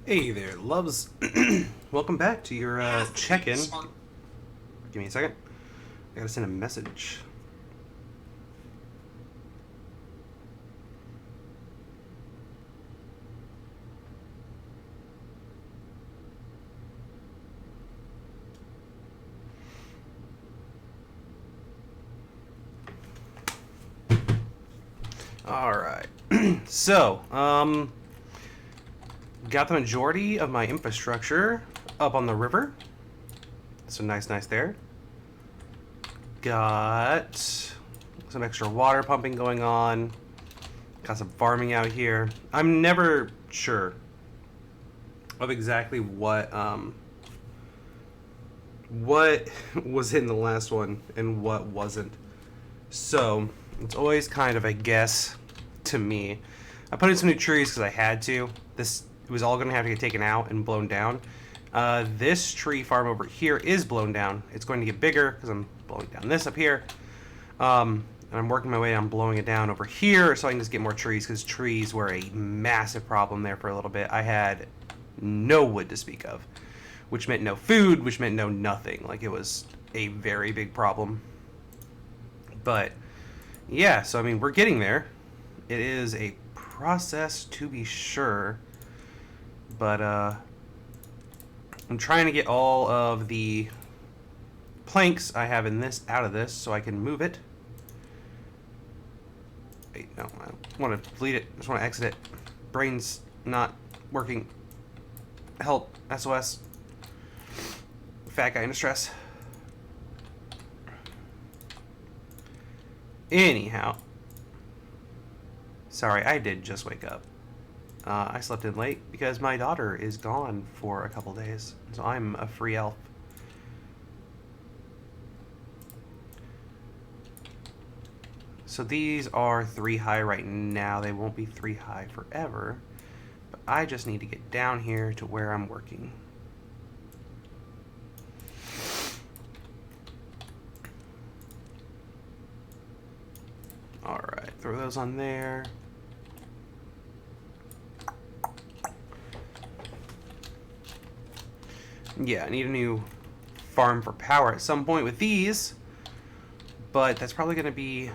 Hey there, loves. Welcome back to your check-in. Give me a second. I gotta send a message. All right. So, got the majority of my infrastructure up on the river. So nice there. Got some extra water pumping going on. Got some farming out here. I'm never sure of exactly what was in the last one and what wasn't. So it's always kind of a guess to me. I put in some new trees because I had to. This was all going to have to get taken out and blown down. This tree farm over here is blown down. It's going to get bigger because I'm blowing down this up here. And I'm working my way on blowing it down over here so I can just get more trees, because trees were a massive problem there for a little bit. I had no wood to speak of, which meant no food, which meant no nothing. Like, it was a very big problem. But yeah, so I mean, we're getting there. It is a process to be sure, but I'm trying to get all of the planks I have in this out of this so I can move it. Wait, no, I don't want to delete it. I just want to exit it. Brain's not working. Help, SOS. Fat guy in distress. Anyhow, sorry, I did just wake up. I slept in late because my daughter is gone for a couple days, so I'm a free elf. So these are 3 high right now. They won't be 3 high forever, but I just need to get down here to where I'm working. Alright, throw those on there. Yeah, I need a new farm for power at some point with these, but that's probably going to be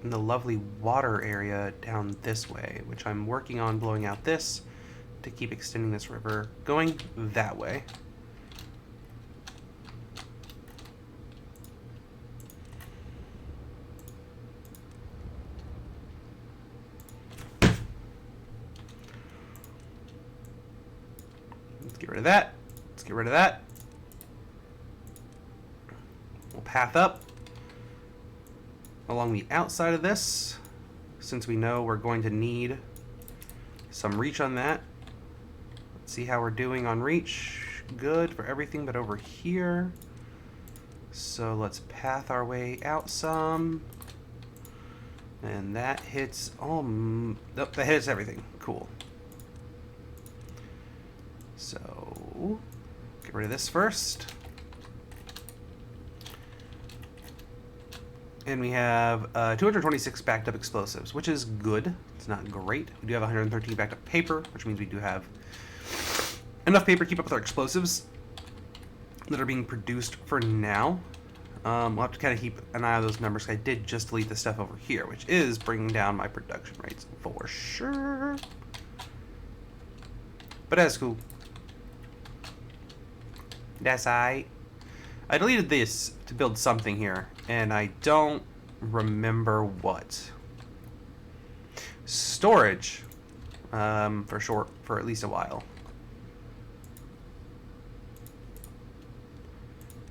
in the lovely water area down this way, which I'm working on blowing out this to keep extending this river going that way. Let's get rid of that. Let's get rid of that. We'll path up along the outside of this, since we know we're going to need some reach on that. Let's see how we're doing on reach. Good for everything but over here. So let's path our way out some. And that hits nope, that hits everything. Cool. So get rid of this first. And we have 226 backed up explosives, which is good. It's not great. We do have 113 backed up paper, which means we do have enough paper to keep up with our explosives that are being produced for now. We'll have to kind of keep an eye on those numbers. I did just delete the stuff over here, which is bringing down my production rates for sure. But that's cool. That's alright. I deleted this to build something here, and I don't remember what. Storage, for short, for at least a while.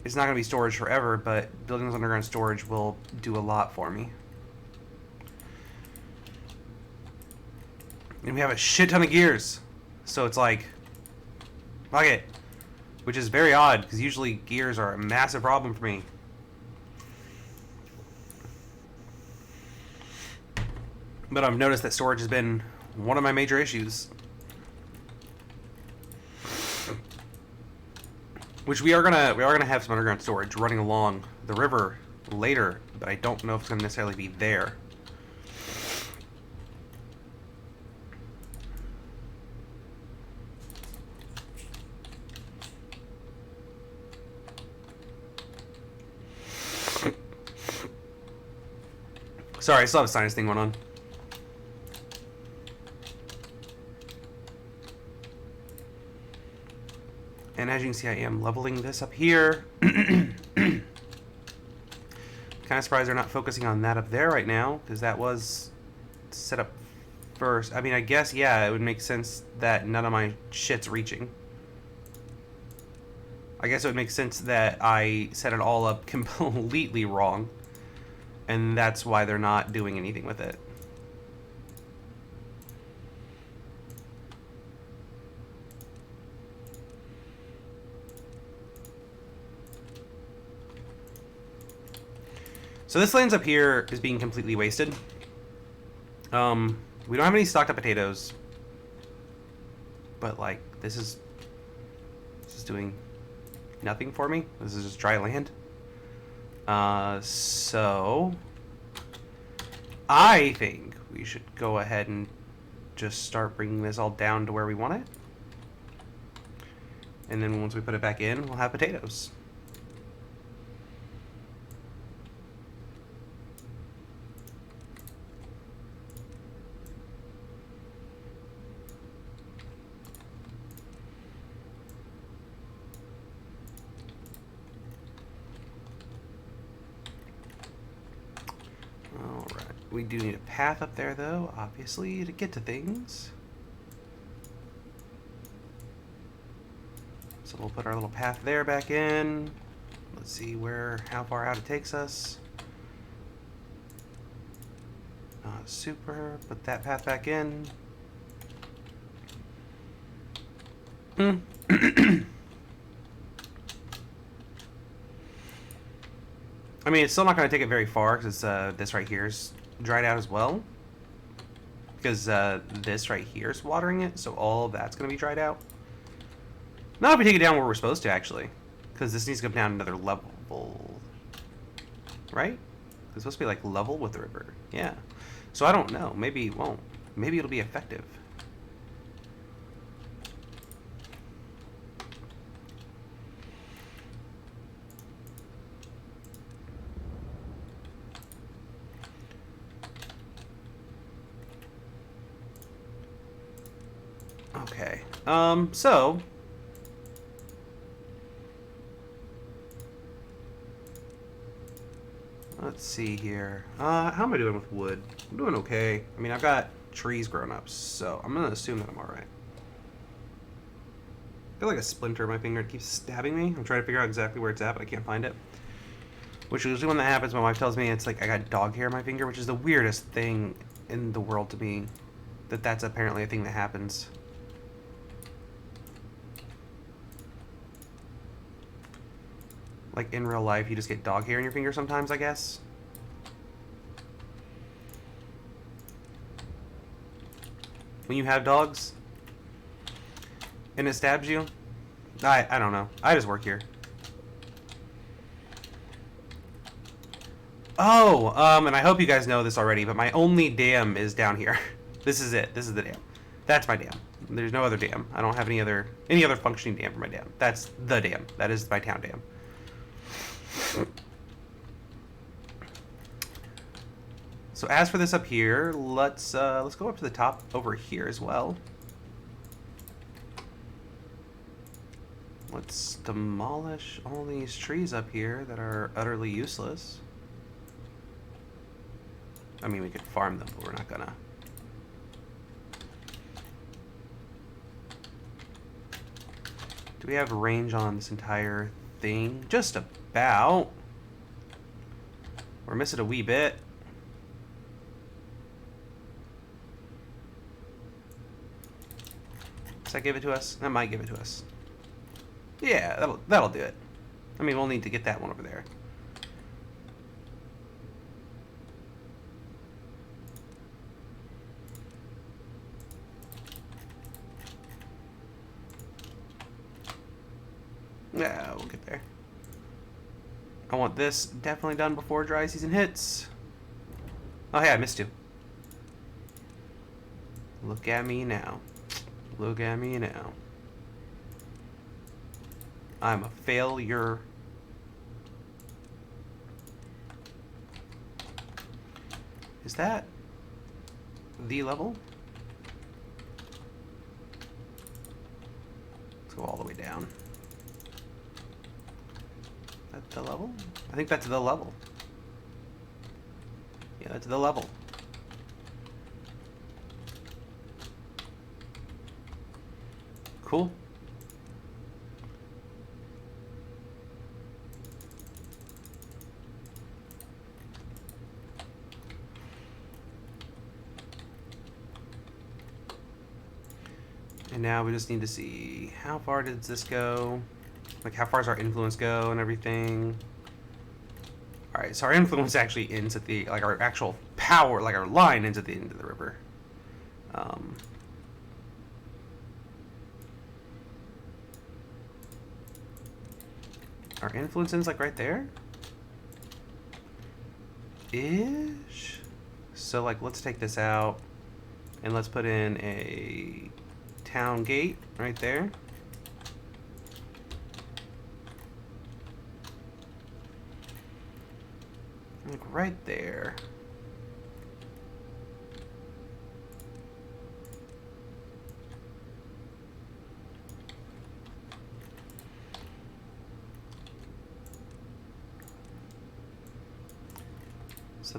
It's not going to be storage forever, but building this underground storage will do a lot for me. And we have a shit ton of gears, so it's like, fuck it. Which is very odd, because usually gears are a massive problem for me. But I've noticed that storage has been one of my major issues. Which we are gonna have some underground storage running along the river later, but I don't know if it's gonna necessarily be there. Sorry, I still have a sinus thing going on. And as you can see, I am leveling this up here. Kind of surprised they're not focusing on that up there right now, because that was set up first. I mean, I guess, yeah, it would make sense that none of my shit's reaching. I guess it would make sense that I set it all up completely wrong. And that's why they're not doing anything with it. So this lands up here is being completely wasted. We don't have any stocked up potatoes. But, like, this is doing nothing for me. This is just dry land. So I think we should go ahead and just start bringing this all down to where we want it. And then once we put it back in, we'll have potatoes. We do need a path up there, though, obviously, to get to things. So we'll put our little path there back in. Let's see how far out it takes us. Not super. Put that path back in. I mean, it's still not going to take it very far, because this right here is dried out as well. Because this right here is watering it, so all of that's going to be dried out. Not if we take it down where we're supposed to, actually. Because this needs to come down another level. Right? It's supposed to be, like, level with the river. Yeah. So I don't know. Maybe it won't. Maybe it'll be effective. Okay. So let's see here. How am I doing with wood? I'm doing okay. I mean, I've got trees growing up, so I'm gonna assume that I'm alright. I feel like a splinter in my finger. It keeps stabbing me. I'm trying to figure out exactly where it's at, but I can't find it. Which usually when that happens, my wife tells me it's like I got dog hair in my finger, which is the weirdest thing in the world to me. That's apparently a thing that happens. Like, in real life, you just get dog hair in your finger sometimes, I guess. When you have dogs, and it stabs you. I don't know. I just work here. Oh, and I hope you guys know this already, but my only dam is down here. This is it. This is the dam. That's my dam. There's no other dam. I don't have any other functioning dam for my dam. That's the dam. That is my town dam. So as for this up here, let's go up to the top over here as well. Let's demolish all these trees up here that are utterly useless. I mean, we could farm them, but we're not gonna. Do we have range on this entire thing? Just about. We're missing a wee bit. Does that give it to us? That might give it to us. Yeah, that'll do it. I mean, we'll need to get that one over there. Yeah, we'll get there. I want this definitely done before dry season hits. Oh, hey, I missed you. Look at me now. Look at me now. I'm a failure. Is that the level? Let's go all the way down. Is that the level? I think that's the level. Yeah, that's the level. Cool. And now we just need to see how far does this go? Like how far does our influence go and everything? Alright, so our influence actually ends at the, like our actual power, like our line ends at the end of the river. Our influence ends like right there? Ish. So like let's take this out and let's put in a town gate right there. Like right there. So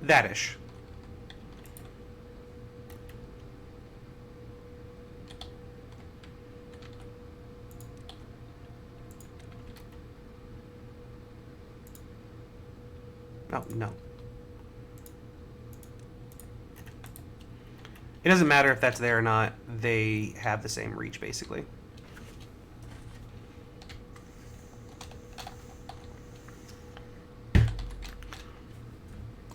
that-ish. Oh, no. It doesn't matter if that's there or not. They have the same reach, basically.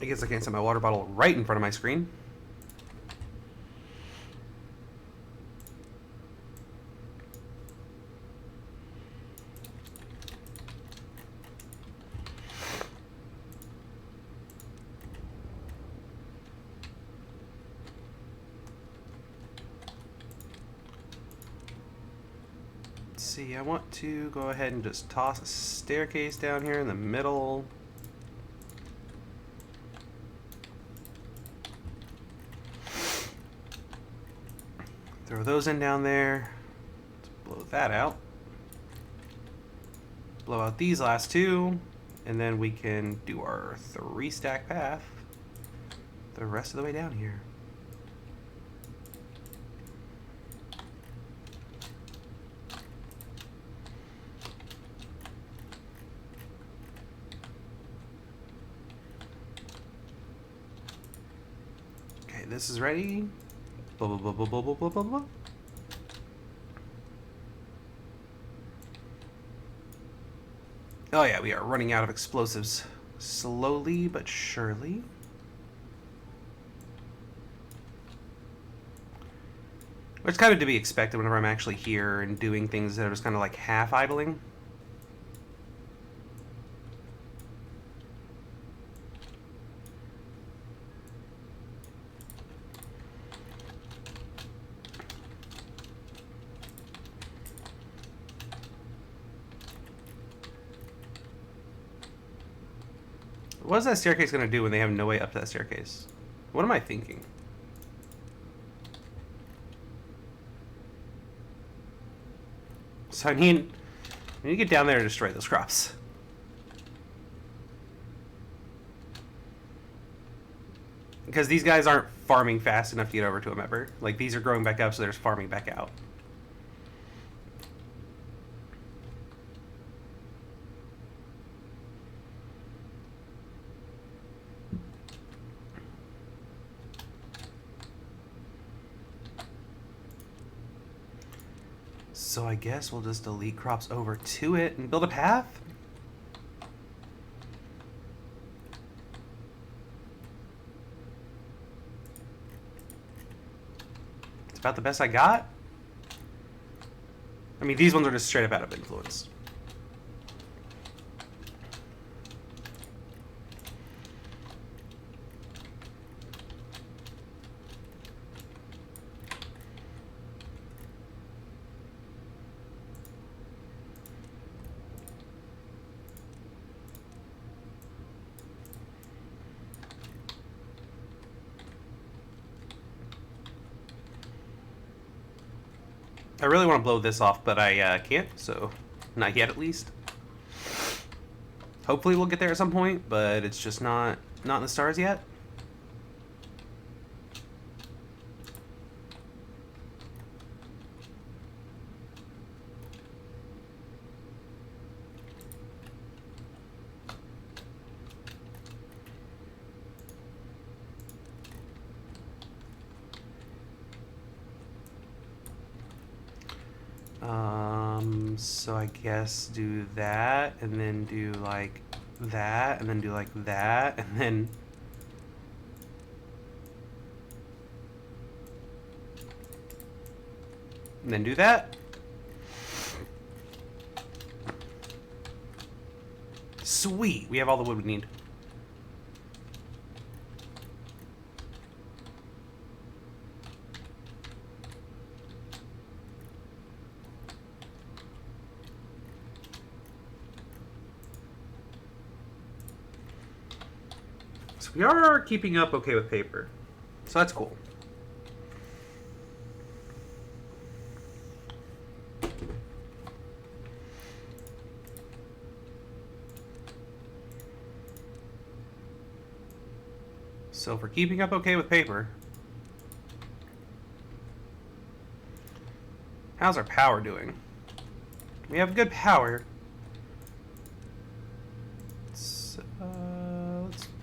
I guess I can't set my water bottle right in front of my screen. Let's see, I want to go ahead and just toss a staircase down here in the middle. Throw those in down there. Let's blow that out. Blow out these last two, and then we can do our 3-stack path the rest of the way down here. Okay, this is ready. Blah, blah, blah, blah, blah, blah, blah, blah, blah. Oh yeah, we are running out of explosives. Slowly but surely. It's kind of to be expected whenever I'm actually here and doing things that are just kind of like half idling. What is that staircase going to do when they have no way up that staircase? What am I thinking? So I need to get down there and destroy those crops. Because these guys aren't farming fast enough to get over to them ever. Like, these are growing back up, so they're just farming back out. So I guess we'll just delete crops over to it and build a path? It's about the best I got? I mean, these ones are just straight up out of influence. I really want to blow this off, but I can't, so not yet at least. Hopefully we'll get there at some point, but it's just not in the stars yet. So I guess do that, and then do like that, and then do like that, and then do that. Sweet, we have all the wood we need. We are keeping up okay with paper, so that's cool. So if we're keeping up okay with paper, how's our power doing? We have good power.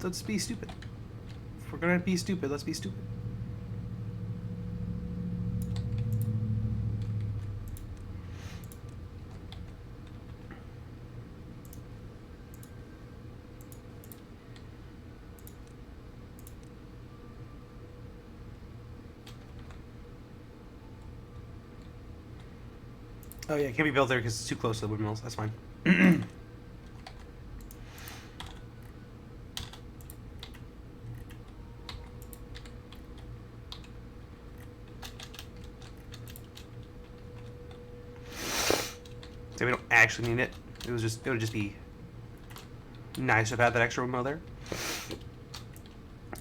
Let's be stupid. If we're gonna be stupid, let's be stupid. Oh yeah, it can't be built there because it's too close to the windmills. That's fine. So we don't actually need it. It would just be nice to have had that extra windmill there.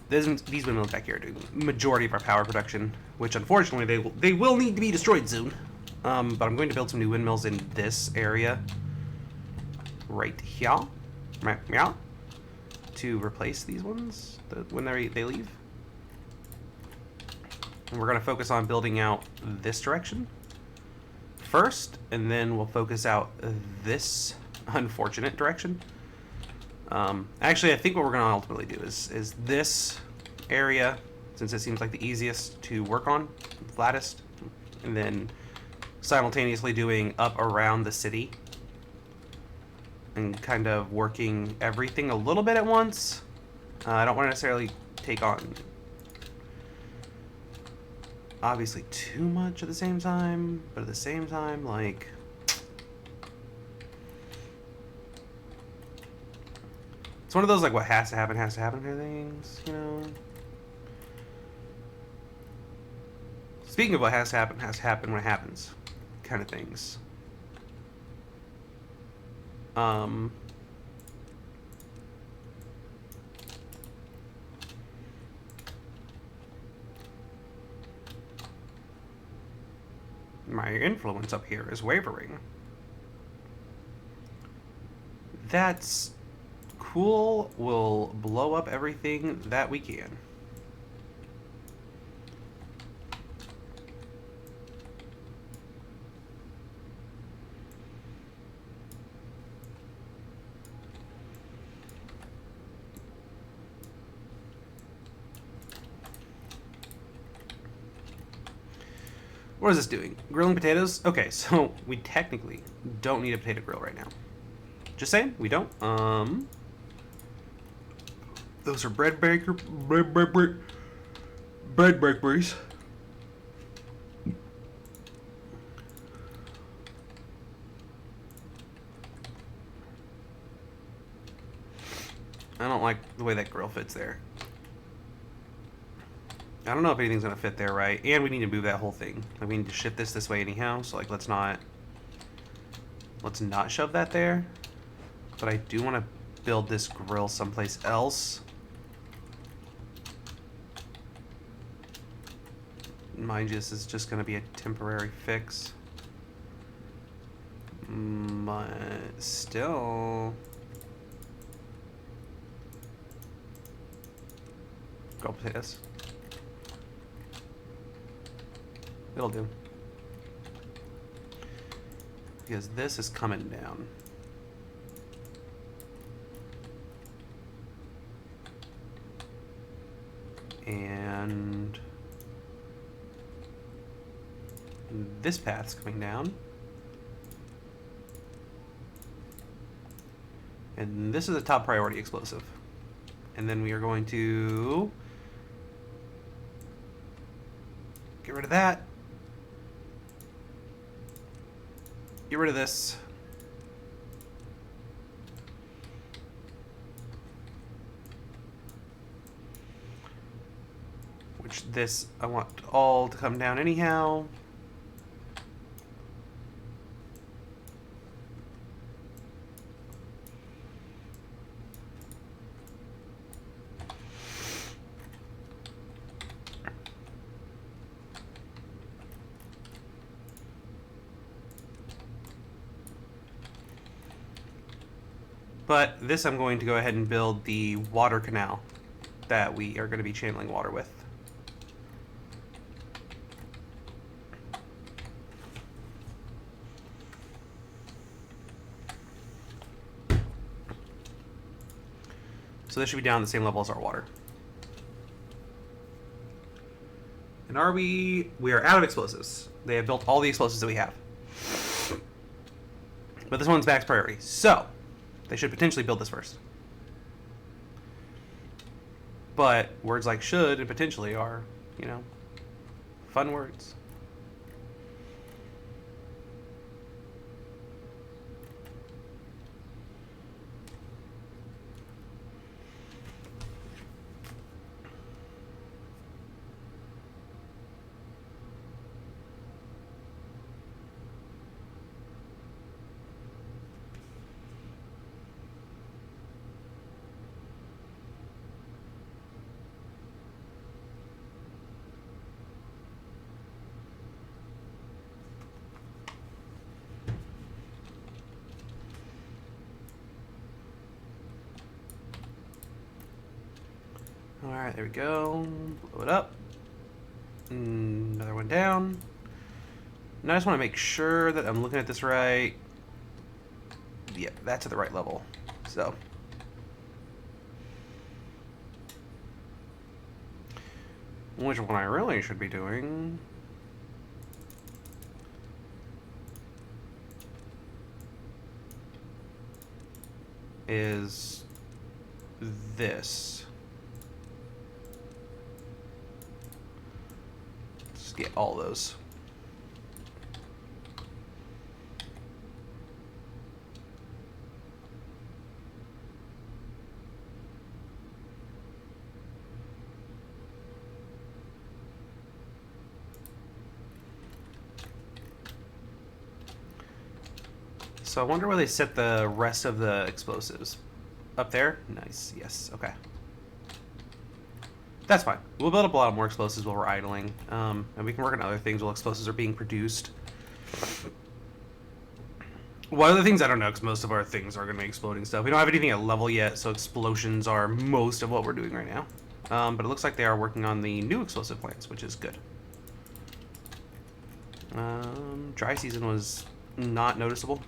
These windmills back here are doing the majority of our power production, which unfortunately they will need to be destroyed soon. But I'm going to build some new windmills in this area, right here, to replace these ones when they leave. And we're going to focus on building out this direction first, and then we'll focus out this unfortunate direction. Actually, I think what we're going to ultimately do is this area, since it seems like the easiest to work on, flattest, and then simultaneously doing up around the city and kind of working everything a little bit at once. I don't want to necessarily take on obviously too much at the same time, but at the same time, like, it's one of those like what has to happen kind of things, you know. Speaking of what has to happen when it happens kind of things. My influence up here is wavering. That's cool. We'll blow up everything that we can. What is this doing? Grilling potatoes? Okay, so we technically don't need a potato grill right now. Just saying, we don't. Those are bread bakeries. I don't like the way that grill fits there. I don't know if anything's gonna fit there right, and we need to move that whole thing. Like, we need to shift this way anyhow. So like, let's not shove that there. But I do want to build this grill someplace else. Mind you, this is just gonna be a temporary fix. But still... Go potatoes. It'll do. Because this is coming down. And this path's coming down. And this is a top priority explosive. And then we are going to get rid of that. Get rid of this. Which this, I want all to come down anyhow. But this I'm going to go ahead and build the water canal that we are going to be channeling water with. So this should be down the same level as our water. And are we... We are out of explosives. They have built all the explosives that we have. But this one's max priority. So, they should potentially build this first. But words like should and potentially are, you know, fun words. Alright, there we go. Blow it up. Another one down. Now I just want to make sure that I'm looking at this right. Yep, that's at the right level. So. Which one I really should be doing is this. Get all those. So I wonder where they set the rest of the explosives. Up there? Nice. Yes. Okay. That's fine. We'll build up a lot more explosives while we're idling. And we can work on other things while explosives are being produced. One of the things I don't know, because most of our things are going to be exploding stuff. We don't have anything at level yet, so explosions are most of what we're doing right now. But it looks like they are working on the new explosive plants, which is good. Dry season was not noticeable.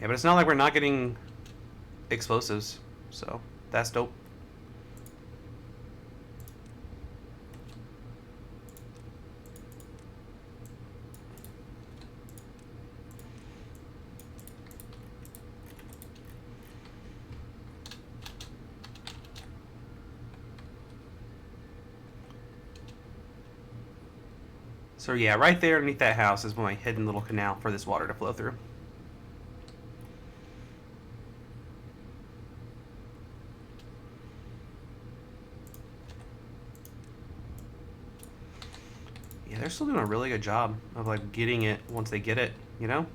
Yeah, but it's not like we're not getting explosives, so that's dope. So yeah, right there underneath that house is my hidden little canal for this water to flow through. Yeah, they're still doing a really good job of like getting it once they get it, you know?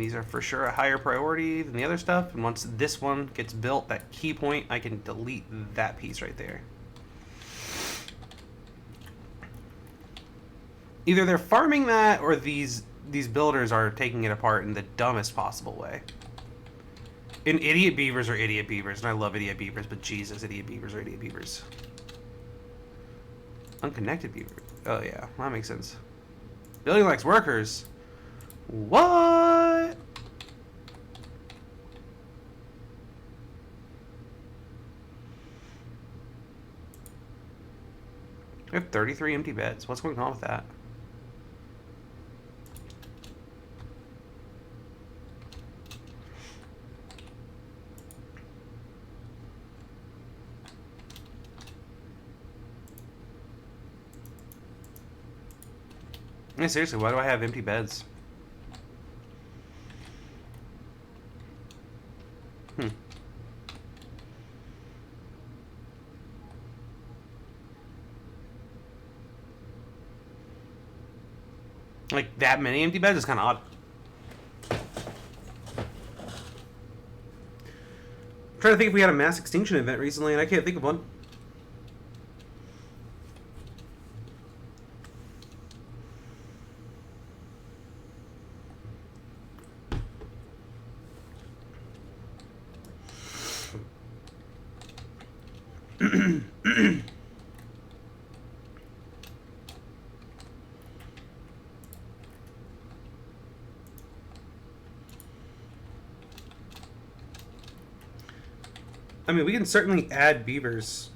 And these are for sure a higher priority than the other stuff. And once this one gets built, that key point, I can delete that piece right there. Either they're farming that, or these builders are taking it apart in the dumbest possible way. And idiot beavers are idiot beavers, and I love idiot beavers, but Jesus, idiot beavers are idiot beavers. Unconnected beaver. Oh yeah, that makes sense. Building likes workers. What? We have 33 empty beds. What's going on with that? Yeah, seriously, why do I have empty beds? Like, that many empty beds is kind of odd. I'm trying to think if we had a mass extinction event recently, and I can't think of one. I mean, we can certainly add beavers.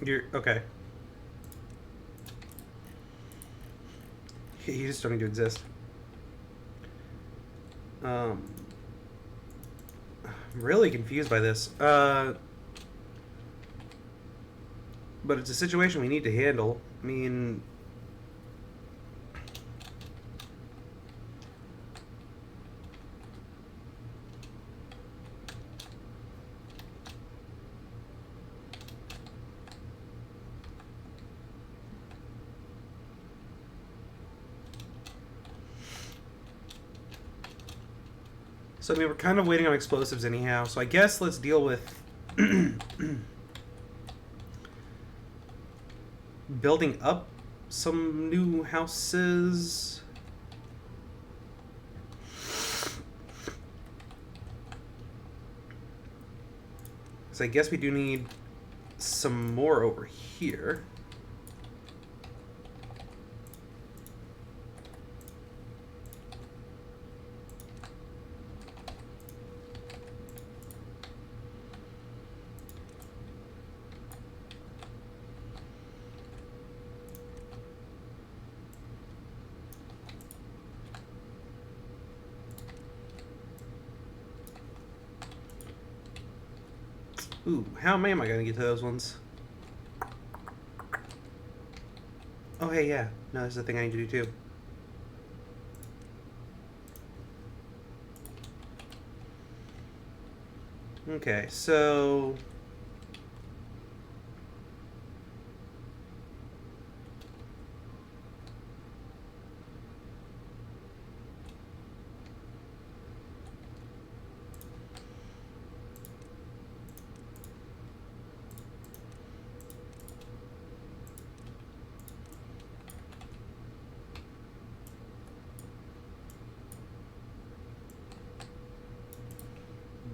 You're okay. You just don't need to exist. I'm really confused by this. But it's a situation we need to handle. I mean, so I mean, we're kind of waiting on explosives anyhow. So I guess let's deal with building up some new houses. So I guess we do need some more over here. Ooh, how am I going to get to those ones? Oh, hey, yeah. No, this is the thing I need to do, too. Okay, so...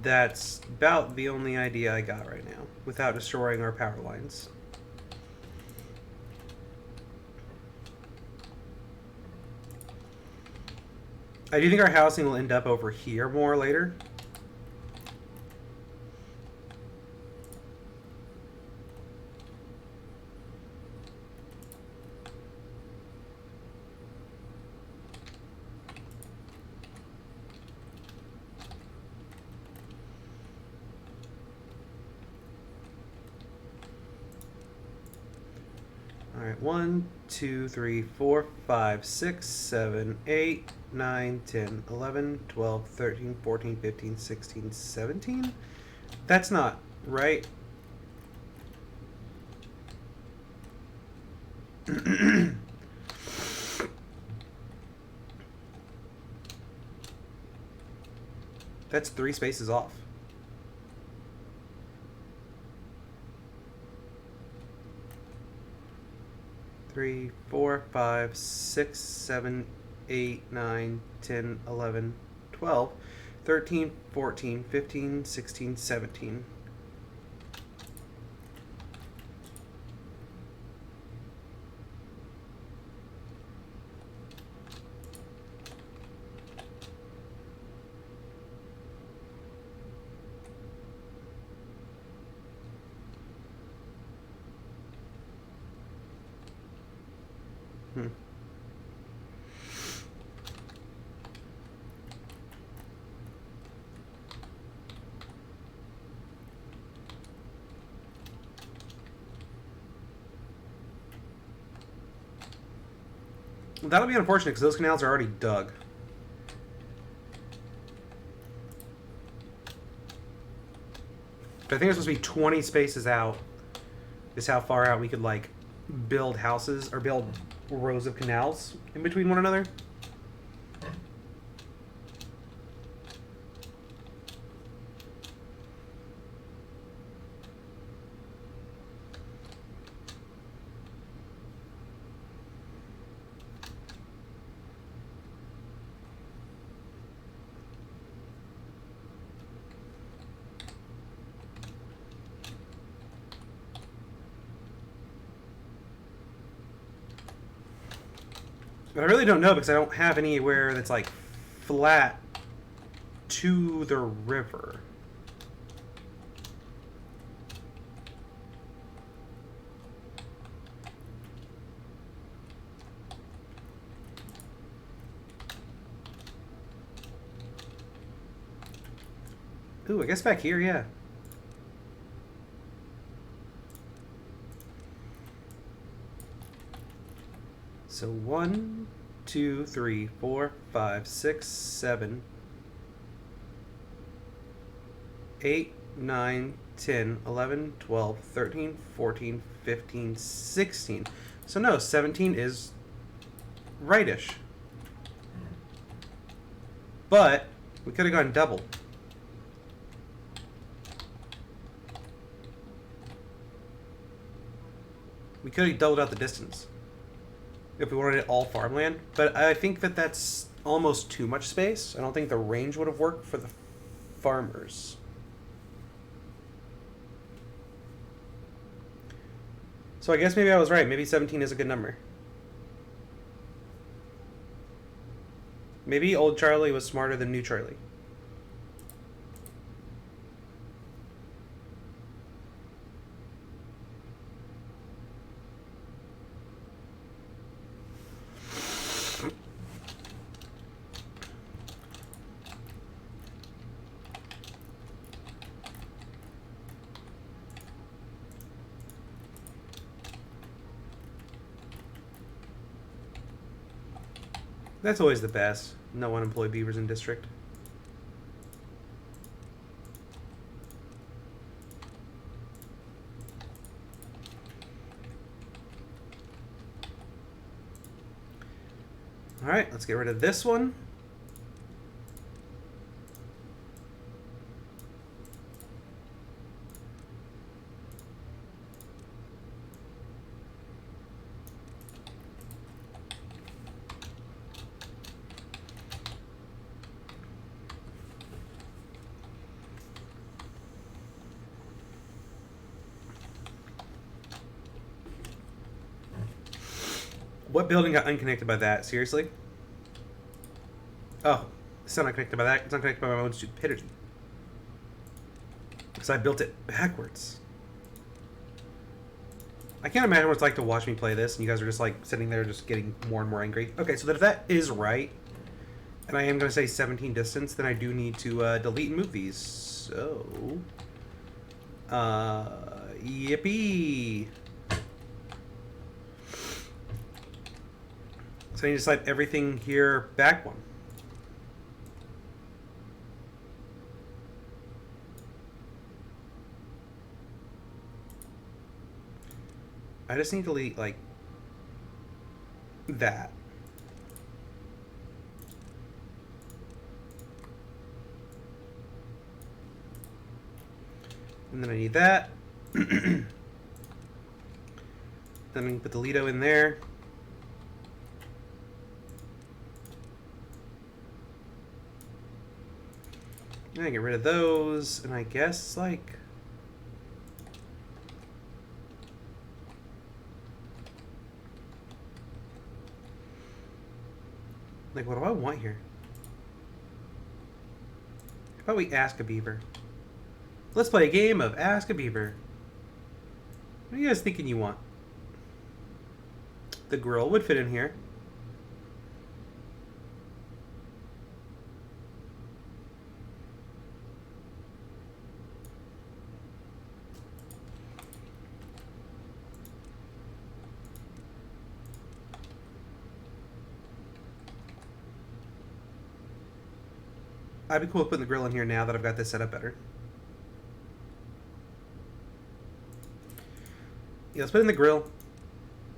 That's about the only idea I got right now, without destroying our power lines. I do think our housing will end up over here more later. All right, 1, 2, 3, 4, 5, 6, 7, 8, 9, 10, 11, 12, 13, 14, 15, 16, 17? That's not right. That's 3 spaces off. Three, 4, 5, 6, 7, 8, 9, 10, 11, 12, 13, 14, 15, 16, 17. That'll be unfortunate because those canals are already dug. But I think it's supposed to be 20 spaces out. Is how far out we could like build houses or build rows of canals in between one another. But I really don't know because I don't have anywhere that's like flat to the river. Ooh, I guess back here, yeah. So 1, 2, 3, 4, 5, 6, 7, 8, 9, 10, 11, 12, 13, 14, 15, 16. So no, 17 is rightish. But we could have gone double. We could have doubled out the distance if we wanted it all farmland, but I think that that's almost too much space. I don't think the range would have worked for the farmers. So I guess maybe I was right. Maybe 17 is a good number. Maybe old Charlie was smarter than new Charlie. That's always the best. No unemployed beavers in district. Alright, let's get rid of this one. What building got unconnected by that? Seriously? Oh, it's not unconnected by that. It's unconnected by my own stupidity. Because I built it backwards. I can't imagine what it's like to watch me play this, and you guys are just like sitting there just getting more and more angry. Okay, so if that is right, and I am going to say 17 distance, then I do need to delete and move these. So, yippee! So I need to slide everything here back one. I just need to delete like that. And then I need that. Then I can put the Lido in there. And I get rid of those, and I guess, like... Like, what do I want here? How about we ask a beaver? Let's play a game of Ask a Beaver. What are you guys thinking you want? The grill would fit in here. I'd be cool with putting the grill in here now that I've got this set up better. Yeah, let's put in the grill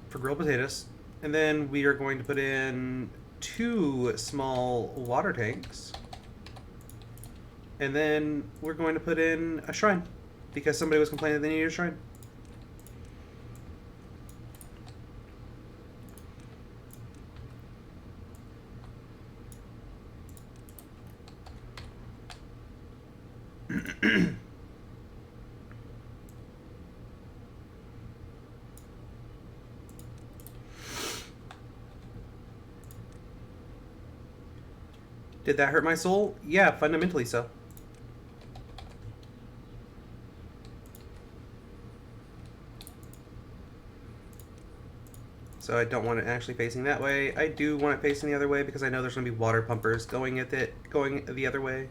for grilled potatoes. And then we are going to put in 2 small water tanks. And then we're going to put in a shrine because somebody was complaining they needed a shrine. Did that hurt my soul? Yeah, fundamentally so. So I don't want it actually facing that way. I do want it facing the other way because I know there's going to be water pumpers going the other way.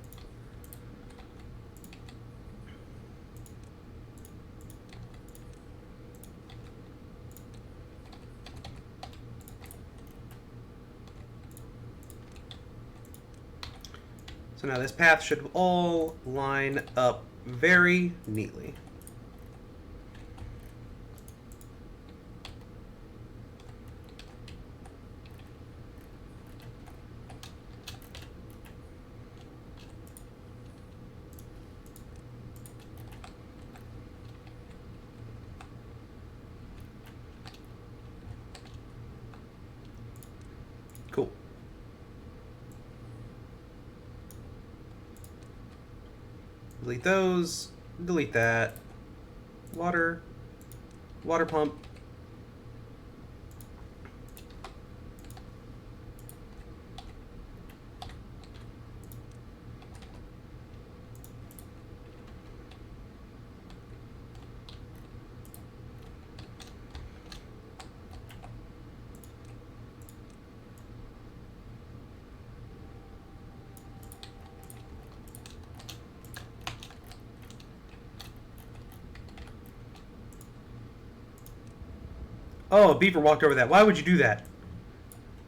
So now this path should all line up very neatly. Cool. Delete those, delete that. Water pump. Oh, a beaver walked over that. Why would you do that?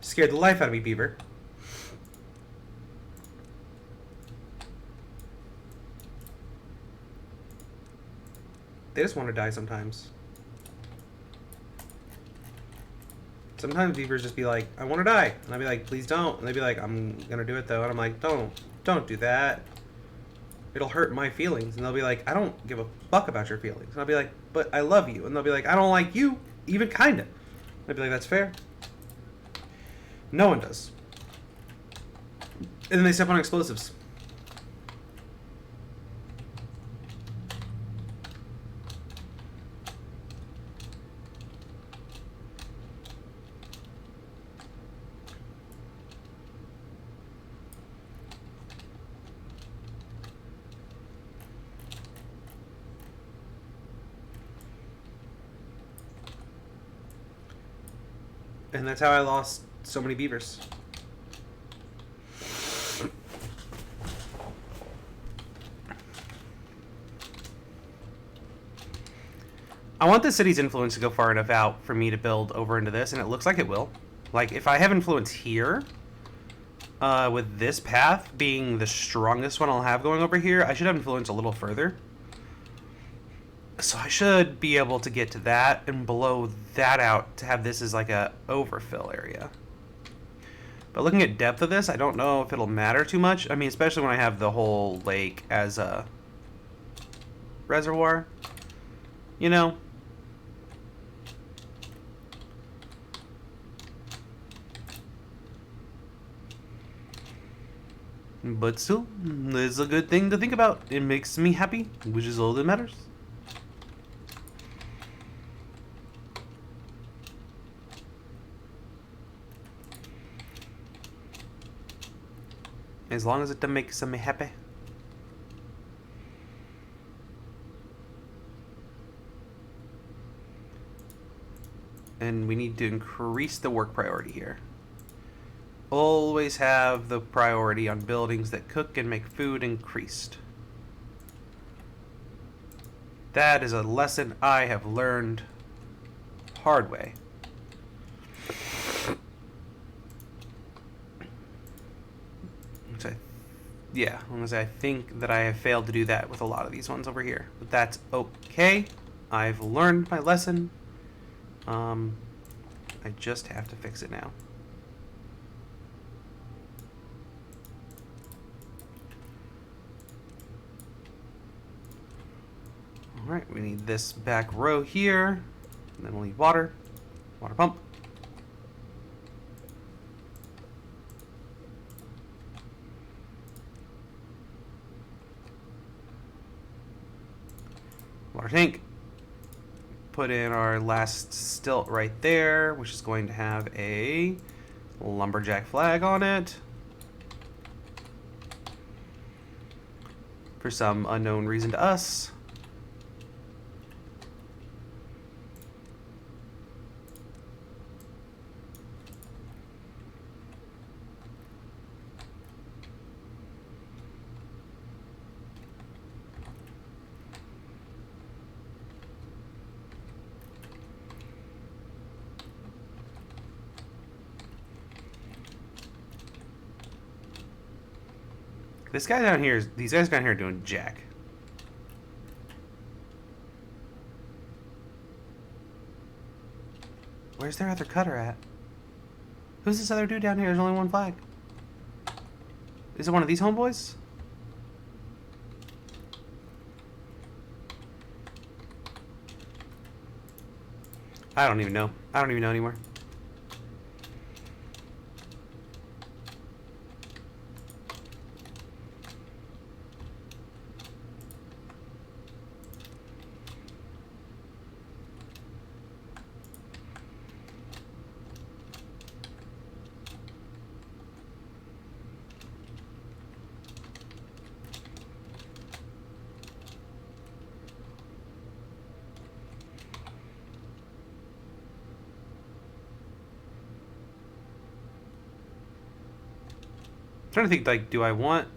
Scared the life out of me, beaver. They just want to die sometimes. Sometimes beavers just be like, I want to die. And I'd be like, please don't. And they'd be like, I'm going to do it though. And I'm like, don't do that. It'll hurt my feelings. And they'll be like, I don't give a fuck about your feelings. And I'll be like, but I love you. And they'll be like, I don't like you. Even kinda. I'd be like, that's fair. No one does. And then they step on explosives. And that's how I lost so many beavers. I want the city's influence to go far enough out for me to build over into this, and it looks like it will. Like, if I have influence here, with this path being the strongest one I'll have going over here, I should have influence a little further. So I should be able to get to that and blow that out to have this as like a overfill area. But looking at depth of this, I don't know if it'll matter too much. I mean, especially when I have the whole lake as a reservoir, you know? But still, it's a good thing to think about. It makes me happy, which is all that matters. As long as it makes me happy. And we need to increase the work priority here. Always have the priority on buildings that cook and make food increased. That is a lesson I have learned hard way. Yeah, as long as I think that I have failed to do that with a lot of these ones over here. But that's okay. I've learned my lesson. I just have to fix it now. Alright, we need this back row here. And then we'll need water. Water pump. Water tank. Put in our last stilt right there, which is going to have a lumberjack flag on it. For some unknown reason to us. This guy down here, these guys down here are doing jack. Where's their other cutter at? Who's this other dude down here? There's only one flag. Is it one of these homeboys? I don't even know. I don't even know anymore. Trying to think, like, do I want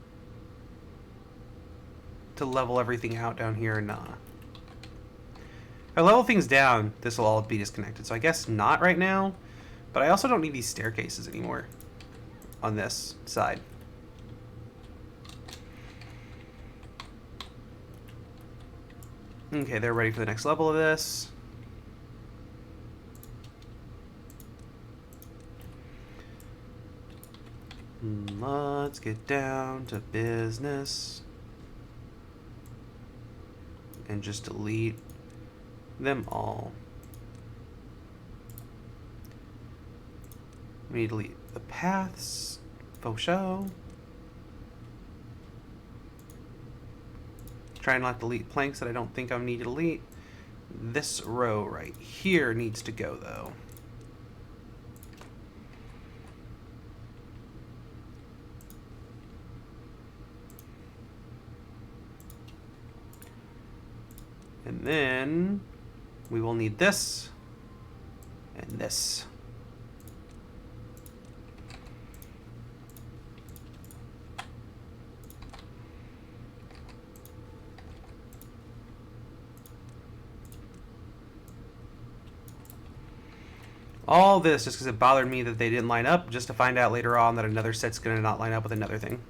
to level everything out down here or not? If I level things down, this will all be disconnected. So I guess not right now. But I also don't need these staircases anymore on this side. Okay, they're ready for the next level of this. Let's get down to business and just delete them all. We need to delete the paths, faux show. Try not to delete planks that I don't think I need to delete. This row right here needs to go though. And then we will need this and this. All this just because it bothered me that they didn't line up, just to find out later on that another set's going to not line up with another thing.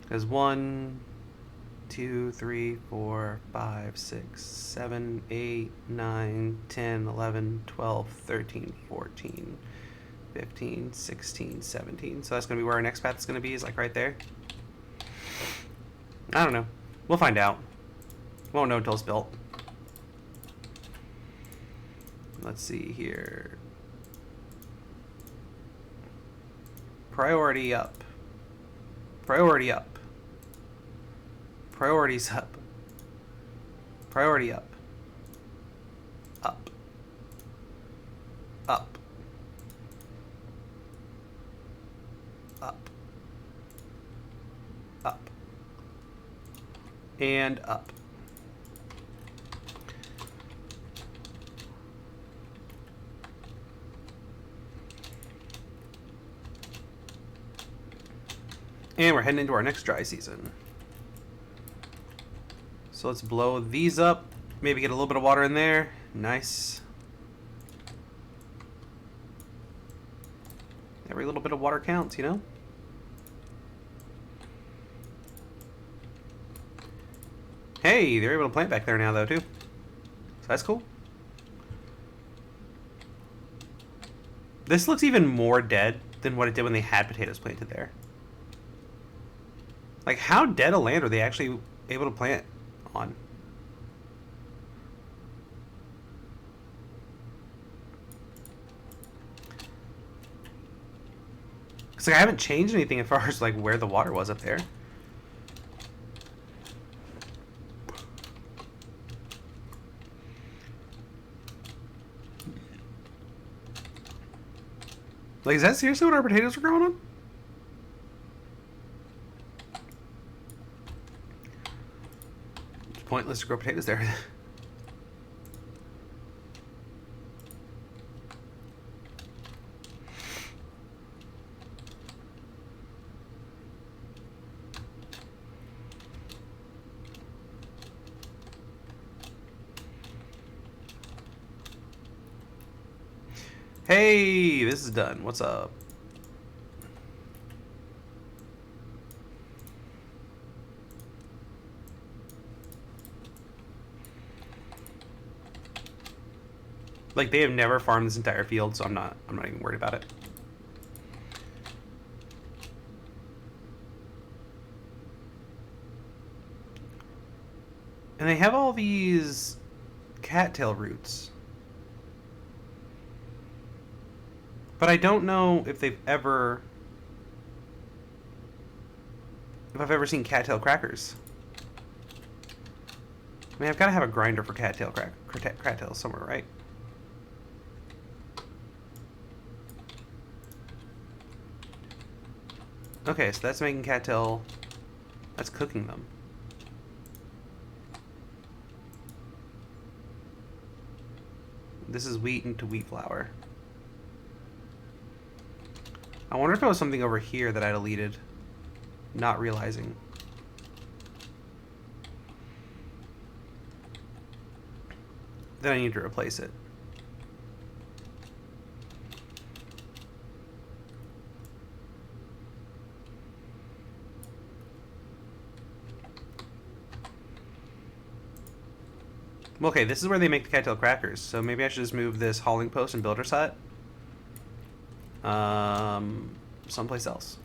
Because one, 2, 3, 4, 5, 6, 7, 8, 9, 10, 11, 12, 13, 14, 15, 16, 17. So that's going to be where our next path is going to be, is like right there. I don't know. We'll find out. Won't know until it's built. Let's see here. Priority up. Priority up. Priorities up. Priority up. Up. Up. Up. Up. And up. And we're heading into our next dry season. So let's blow these up. Maybe get a little bit of water in there. Nice. Every little bit of water counts, you know? Hey, they're able to plant back there now, though, too. So that's cool. This looks even more dead than what it did when they had potatoes planted there. Like, how dead a land are they actually able to plant on? Because like, I haven't changed anything as far as like where the water was up there. Like, is that seriously what our potatoes are growing on? It's pointless to grow potatoes there. Hey, this is done. What's up? Like, they have never farmed this entire field, so I'm not even worried about it. And they have all these cattail roots. But I don't know if I've ever seen cattail crackers. I mean, I've got to have a grinder for cattails somewhere, right? Okay, so that's making cattail. That's cooking them. This is wheat into wheat flour. I wonder if there was something over here that I deleted, not realizing. Then I need to replace it. Okay, this is where they make the cattail crackers, so maybe I should just move this hauling post and builder's hut someplace else.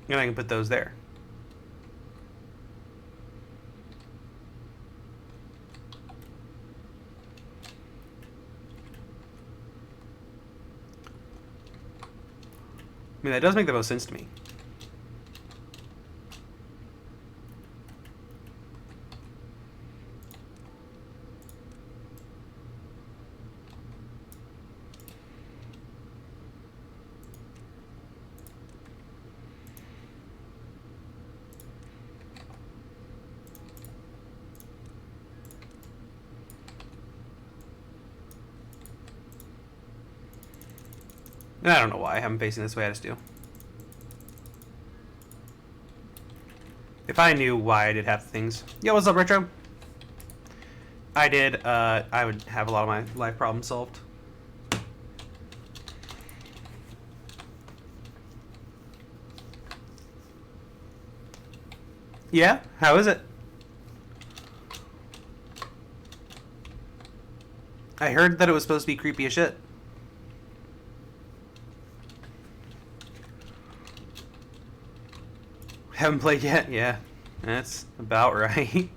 And I can put those there. I mean, that does make the most sense to me. And I don't know why I'm facing this way. I just do. If I knew why I did half the things. Yo, what's up, Retro? I did, I would have a lot of my life problems solved. Yeah? How is it? I heard that it was supposed to be creepy as shit. Haven't played yet? Yeah. That's about right.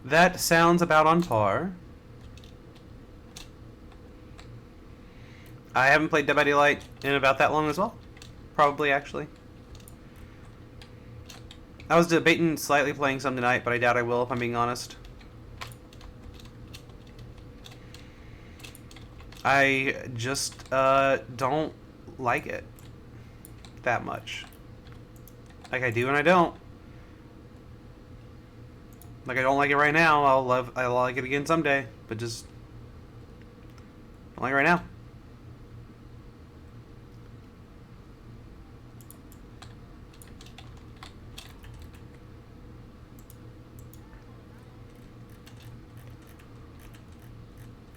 That sounds about on par. I haven't played Dead by Daylight in about that long as well. Probably, actually. I was debating slightly playing some tonight, but I doubt I will if I'm being honest. I just don't like it that much. Like I do and I don't. Like I don't like it right now. I'll like it again someday, but just don't like it right now.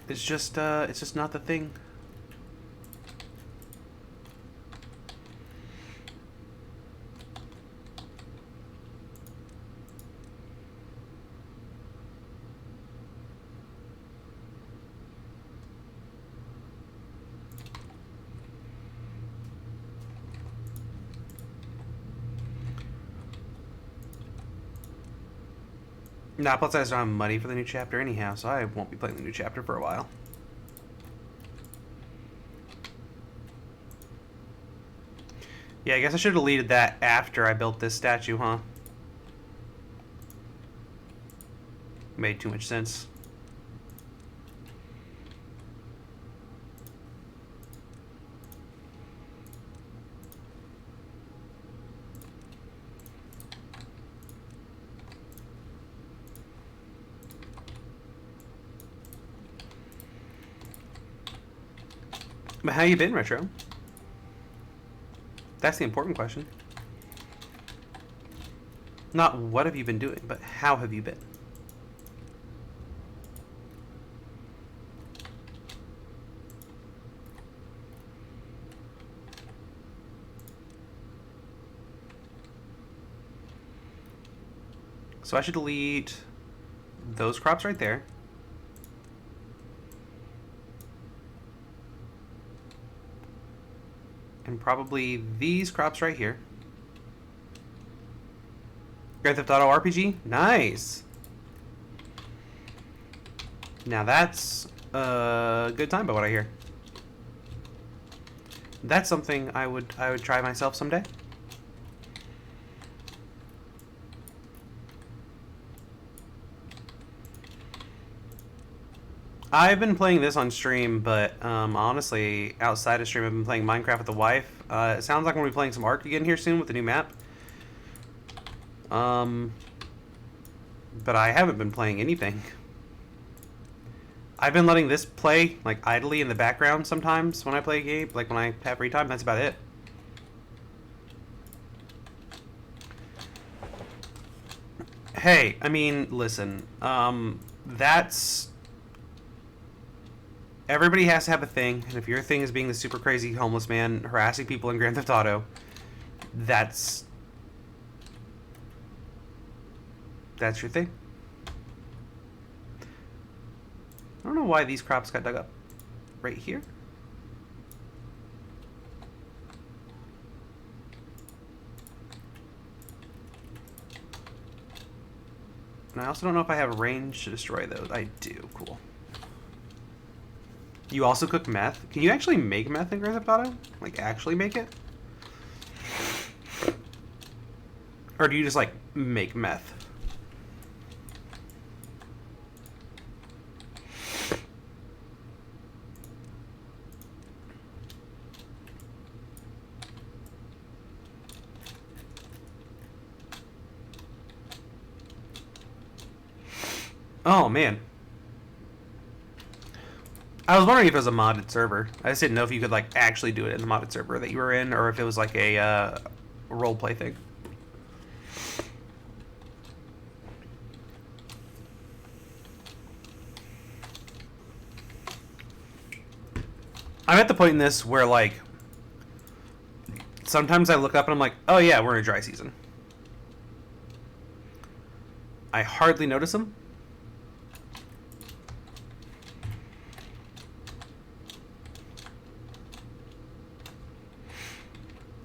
It's just not the thing. Nah, plus I just don't have money for the new chapter anyhow, so I won't be playing the new chapter for a while. Yeah, I guess I should have deleted that after I built this statue, huh? Made too much sense. But how you been, Retro? That's the important question. Not what have you been doing, but how have you been? So I should delete those crops right there. And probably these crops right here. Grand Theft Auto RPG? Nice! Now that's a good time by what I hear. That's something I would try myself someday. I've been playing this on stream, but honestly, outside of stream, I've been playing Minecraft with the wife. It sounds like we're going to be playing some Ark again here soon with the new map. But I haven't been playing anything. I've been letting this play, like, idly in the background sometimes when I play a game. Like, when I have free time, that's about it. Hey, I mean, listen. That's... Everybody has to have a thing, and if your thing is being the super crazy homeless man harassing people in Grand Theft Auto, that's your thing. I don't know why these crops got dug up right here. And I also don't know if I have range to destroy those. I do. Cool. You also cook meth? Can you actually make meth in Grand Theft Auto? Like, actually make it? Or do you just, like, make meth? Oh, man. I was wondering if it was a modded server. I just didn't know if you could, like, actually do it in the modded server that you were in, or if it was, like, a roleplay thing. I'm at the point in this where, like, sometimes I look up and I'm like, oh yeah, we're in a dry season. I hardly notice them.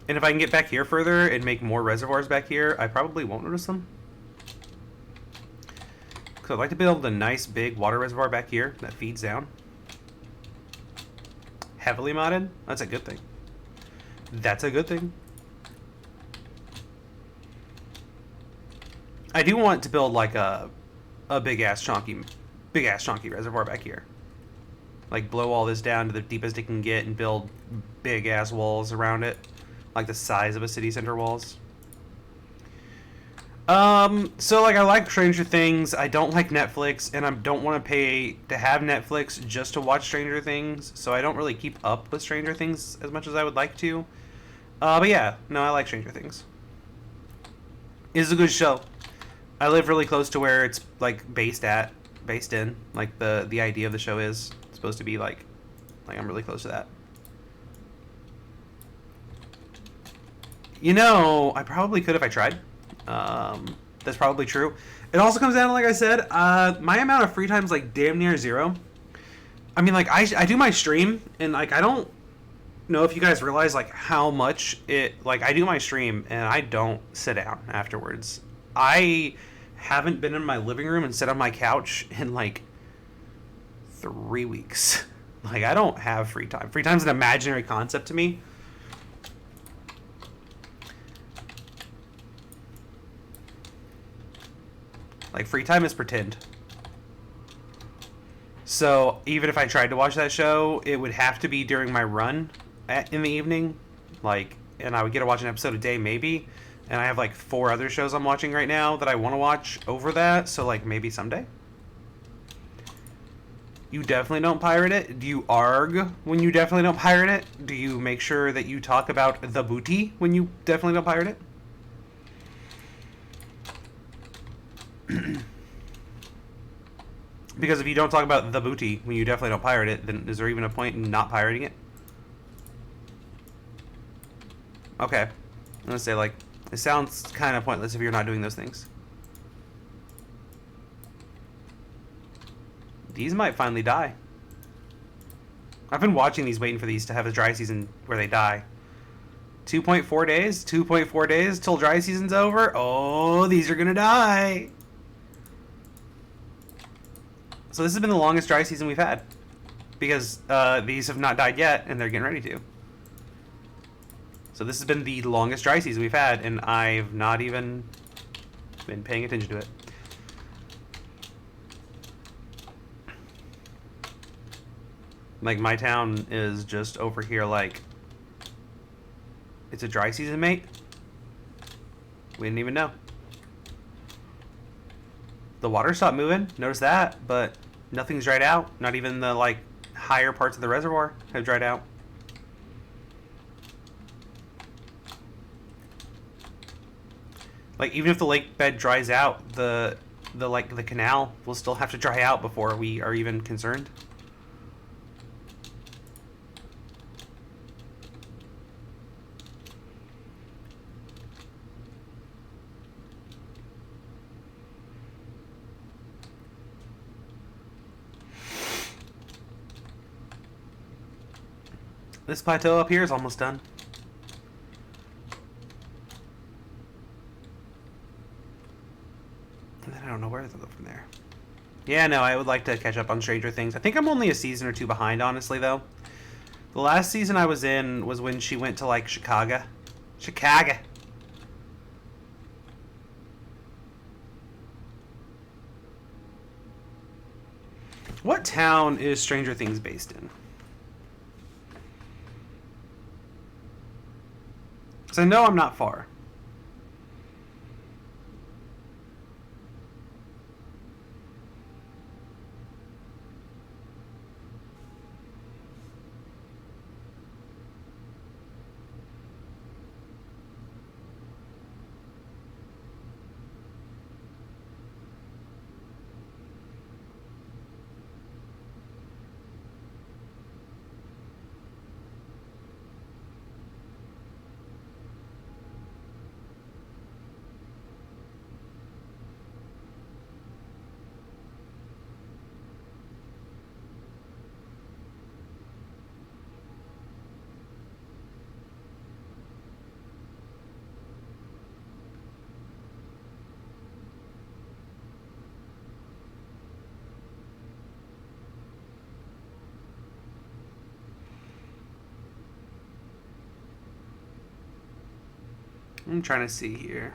And if I can get back here further and make more reservoirs back here, I probably won't notice them. Because I'd like to build a nice big water reservoir back here that feeds down. Heavily modded? That's a good thing. That's a good thing. I do want to build like a big ass chunky reservoir back here. Like blow all this down to the deepest it can get and build big ass walls around it. Like the size of a city center walls. So like I like Stranger Things, I don't like Netflix, and I don't want to pay to have Netflix just to watch Stranger Things, so I don't really keep up with Stranger Things as much as I would like to. But yeah, no, I like Stranger Things. It's a good show. I live really close to where it's like based in. Like the idea of the show is supposed to be like I'm really close to that. You know, I probably could if I tried. That's probably true. It also comes down to, like I said, my amount of free time is like damn near zero. I mean, like I do my stream, and like I don't know if you guys realize like how much it like I do my stream and I don't sit down afterwards. I haven't been in my living room and sit on my couch in like 3 weeks. Like I don't have free time. Free time's an imaginary concept to me. Like, free time is pretend. So, even if I tried to watch that show, it would have to be during my run in the evening. Like, and I would get to watch an episode a day, maybe. And I have, like, 4 other shows I'm watching right now that I want to watch over that. So, like, maybe someday. You definitely don't pirate it? Do you arg when you definitely don't pirate it? Do you make sure that you talk about the booty when you definitely don't pirate it? Because if you don't talk about the booty when you definitely don't pirate it, then is there even a point in not pirating it? Okay. I'm gonna say, like, it sounds kind of pointless if you're not doing those things. These might finally die. I've been watching these, waiting for these to have a dry season where they die. 2.4 days? 2.4 days till dry season's over? Oh, these are gonna die. So this has been the longest dry season we've had. Because these have not died yet, and they're getting ready to. So this has been the longest dry season we've had, and I've not even been paying attention to it. Like, my town is just over here, like, it's a dry season, mate? We didn't even know. The water stopped moving, notice that, but nothing's dried out. Not even the, like, higher parts of the reservoir have dried out. Like, even if the lake bed dries out, the canal will still have to dry out before we are even concerned. This plateau up here is almost done. And then I don't know where to go from there. Yeah, no, I would like to catch up on Stranger Things. I think I'm only a season or 2 behind, honestly, though. The last season I was in was when she went to, like, Chicago. Chicago! What town is Stranger Things based in? Because I know I'm not far. I'm trying to see here.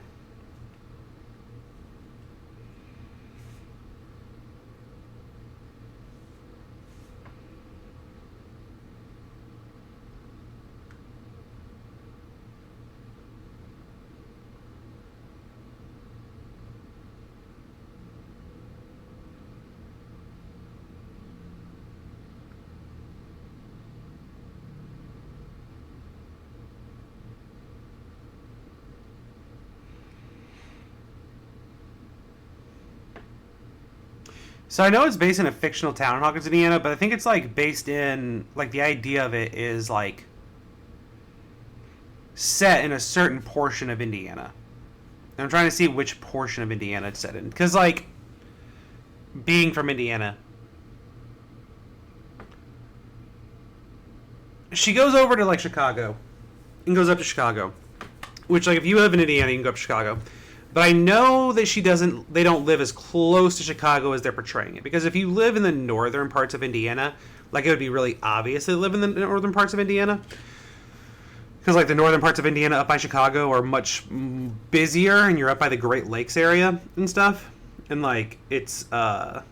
So I know it's based in a fictional town in Hawkins, Indiana, but I think it's like based in like the idea of it is like set in a certain portion of Indiana. And I'm trying to see which portion of Indiana it's set in, because like being from Indiana, she goes over to like Chicago and goes up to Chicago, which like if you live in Indiana, you can go up to Chicago. But I know that they don't live as close to Chicago as they're portraying it. Because if you live in the northern parts of Indiana, like it would be really obvious they live in the northern parts of Indiana. Because like the northern parts of Indiana up by Chicago are much busier, and you're up by the Great Lakes area and stuff. And like it's a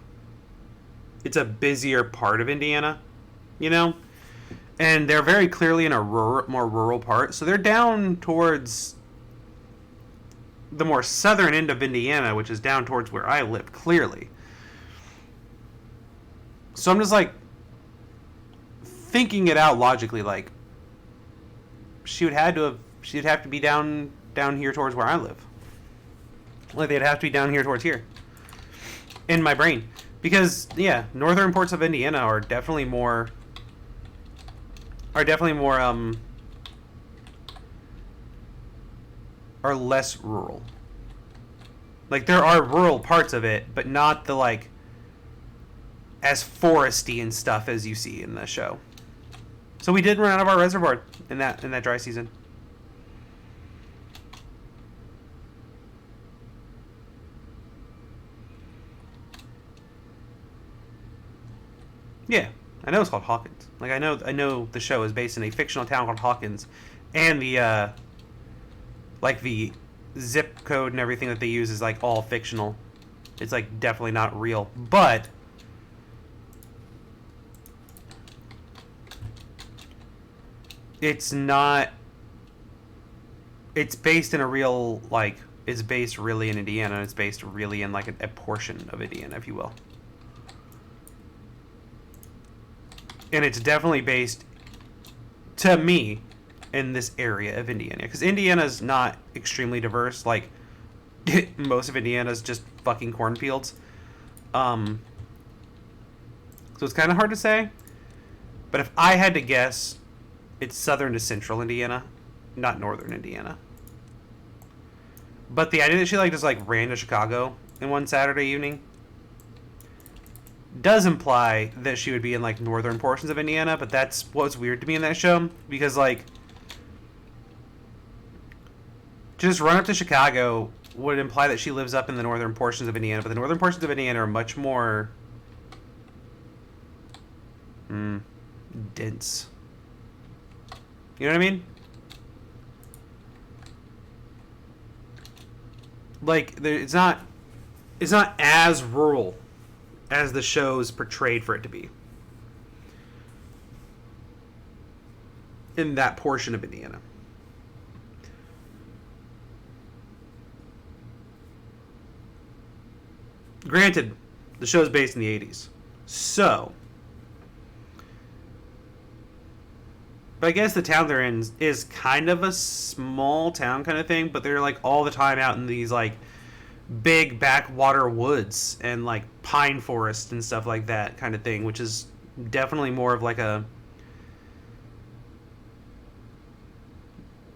busier part of Indiana, you know? And they're very clearly in a more rural part. So they're down towards the more southern end of Indiana, which is down towards where I live, clearly. So I'm just like thinking it out logically, like she'd have to be down here towards where I live. Like they'd have to be down here towards here. In my brain. Because yeah, northern parts of Indiana are definitely more are less rural. Like there are rural parts of it, but not the like as foresty and stuff as you see in the show. So we did run out of our reservoir in that dry season. Yeah, I know it's called Hawkins. Like I know the show is based in a fictional town called Hawkins, and the like the zip code and everything that they use is like all fictional. It's like definitely not real, but it's not. It's based in a real like. It's based really in Indiana. And it's based really in like a portion of Indiana, if you will. And it's definitely based, to me, in this area of Indiana. Because Indiana's not extremely diverse. Like, most of Indiana's just fucking cornfields. So it's kind of hard to say. But if I had to guess, it's southern to central Indiana, not northern Indiana. But the idea that she like just like ran to Chicago in one Saturday evening does imply that she would be in like northern portions of Indiana, but that's what's weird to me in that show, because like just run up to Chicago would imply that she lives up in the northern portions of Indiana, but the northern portions of Indiana are much more dense. You know what I mean? Like it's not as rural as the show's portrayed for it to be in that portion of Indiana. Granted, the show's based in the 80s. So, but I guess the town they're in is kind of a small town kind of thing, but they're like all the time out in these like big backwater woods and like pine forest and stuff like that kind of thing, which is definitely more of like a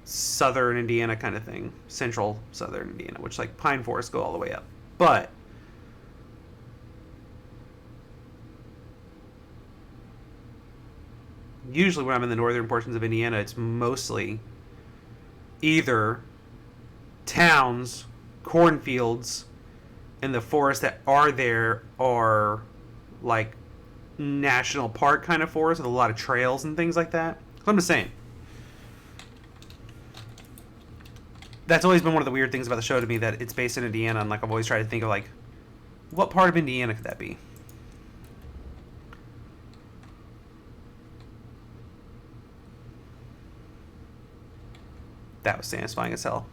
southern Indiana kind of thing, central southern Indiana, which like pine forests go all the way up. But usually when I'm in the northern portions of Indiana, it's mostly either towns, cornfields, and the forests that are there are like national park kind of forests with a lot of trails and things like that. So I'm just saying. that's always been one of the weird things about the show to me, that it's based in Indiana, and like I've always tried to think of like, what part of Indiana could that be? That was satisfying as hell.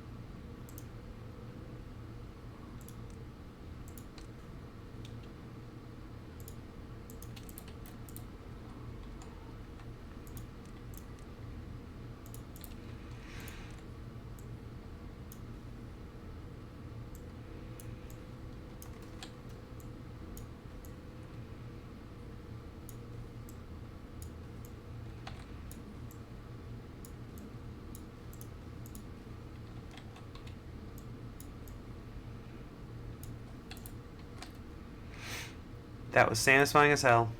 That was satisfying as hell.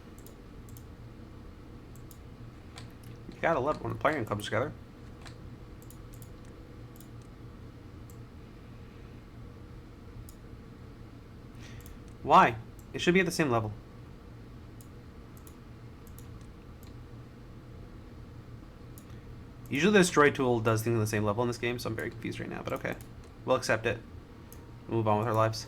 You gotta love it when the playing comes together. Why? It should be at the same level. Usually the destroy tool does things on the same level in this game, so I'm very confused right now, but okay. We'll accept it. We'll move on with our lives.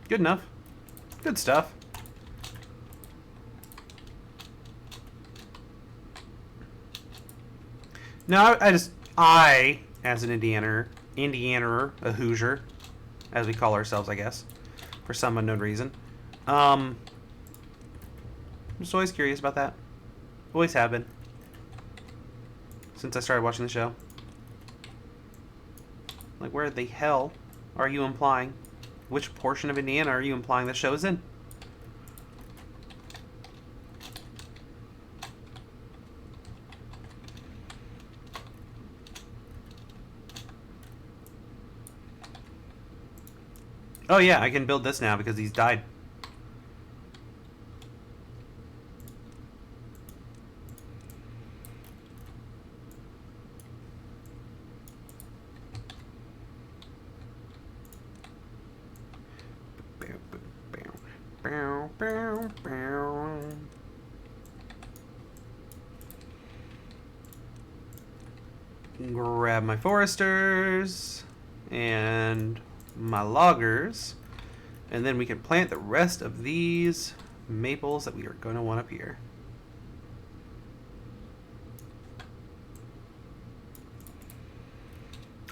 Good enough. Good stuff. No, I, as an Indiananer, a Hoosier, as we call ourselves, I guess, for some unknown reason, I'm just always curious about that. Always have been. Since I started watching the show. Like, where the hell are you implying? Which portion of Indiana are you implying the show is in? Oh yeah, I can build this now because he's died. Grab my foresters and my loggers, and then we can plant the rest of these maples that we are going to want up here.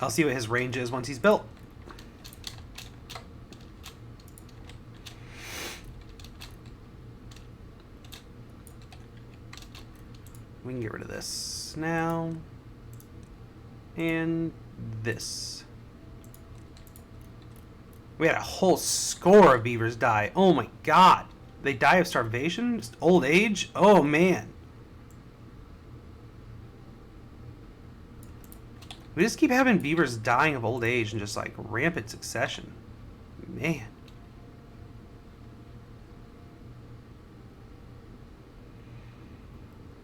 I'll see what his range is once he's built. We can get rid of this now. And this. We had a whole score of beavers die. Oh my god. They die of starvation? Just old age? Oh man. We just keep having beavers dying of old age in just like rampant succession. Man.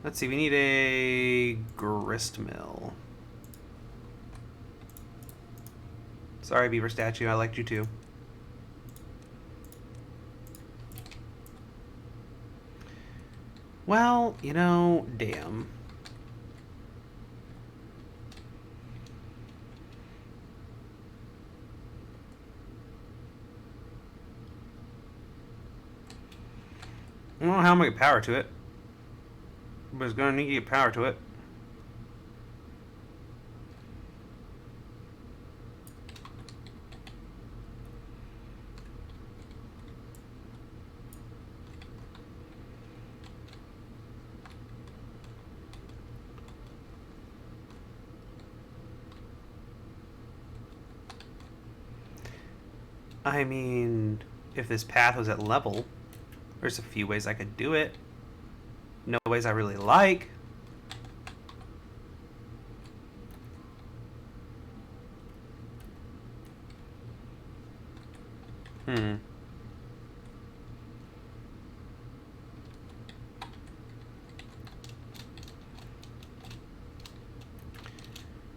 Let's see, we need a grist mill. Sorry, beaver statue, I liked you too. Well, you know, damn. I don't know how I'm gonna get power to it, but it's gonna need to get power to it. I mean, if this path was at level, there's a few ways I could do it. No ways I really like.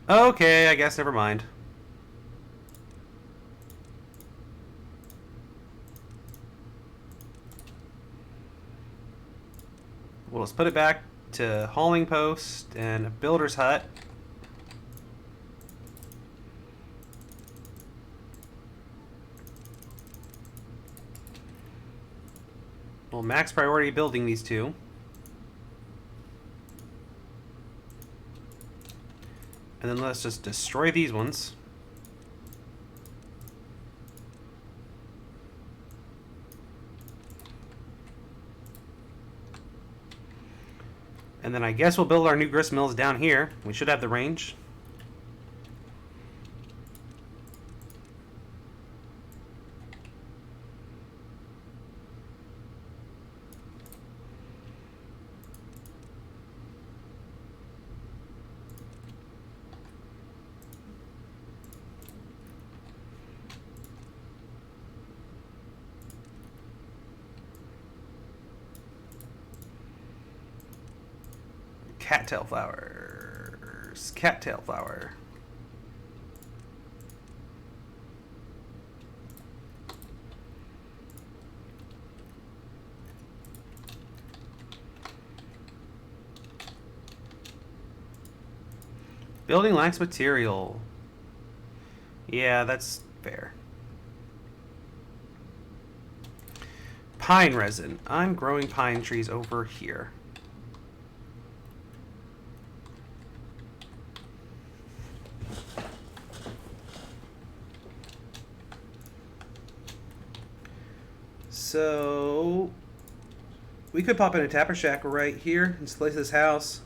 Okay, I guess never mind. We'll just put it back to hauling post and a builder's hut. Well, max priority building these two. And then let's just destroy these ones. And then I guess we'll build our new grist mills down here. We should have the range. Cattail flowers. Cattail flower. Building lacks material. Yeah, that's fair. Pine resin. I'm growing pine trees over here. So we could pop in a tapper shack right here and place this house.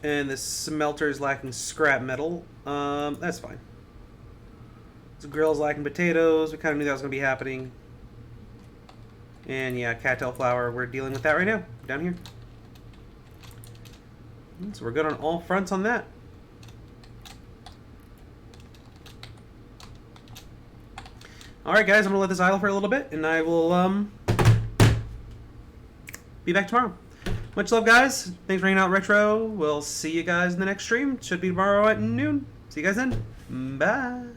And the smelter is lacking scrap metal. That's fine. The grill's lacking potatoes. We kind of knew that was going to be happening. And yeah, cattail flower, we're dealing with that right now, down here. So we're good on all fronts on that. Alright guys, I'm going to let this idle for a little bit, and I will be back tomorrow. Much love guys, thanks for hanging out Retro. We'll see you guys in the next stream. Should be tomorrow at noon. See you guys then. Bye.